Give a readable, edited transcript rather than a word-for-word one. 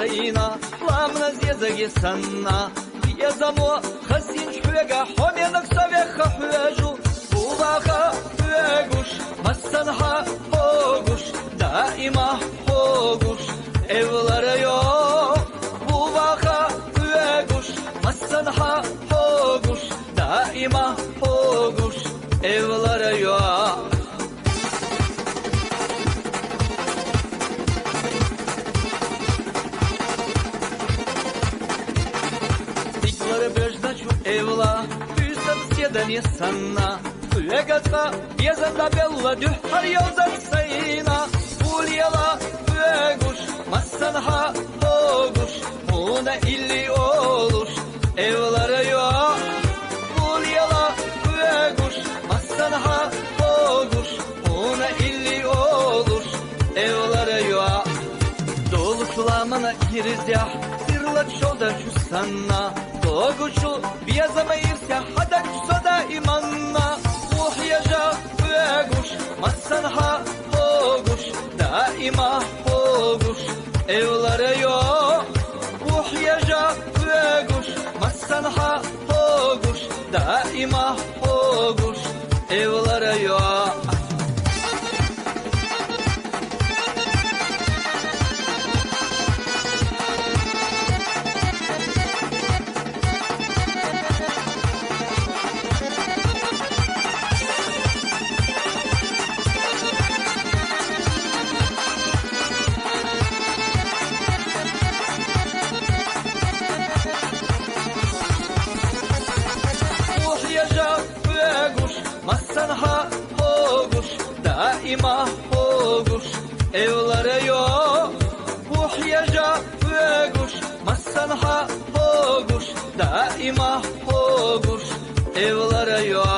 sayına, lamna zezagi sanna. Yazamo hasin şüvega, homenak saveha hüveju. Buvaha hüveguş, masanha hoguş, daima hoguş, evlara yok. Buvaha hüveguş, masanha hoguş, daima hoguş, evlara yok. Evla, düzden siyeden yesanna. Üegata, yazanda bella düh har yazan sayına. Ulyala, üeguş, masanha hoguş, muna illi oluş, evlara yok. Ulyala, üeguş, masanha hoguş, muna illi oluş, evlara yok. Dolu sulamana girizya, sirlat şolda şu sanna. Doğucu biyazamayırsa hadak soda imanna. Uhyaja üeguş, masanha hoguş, daima hoguş, evlara yok. Uhyaja üeguş, masanha hoguş, daima hoguş, evlara yok. Masanha hoguş, daima hoguş, evlara yok. Uhyaja üeguş, masanha hoguş, daima hoguş, evlara yok.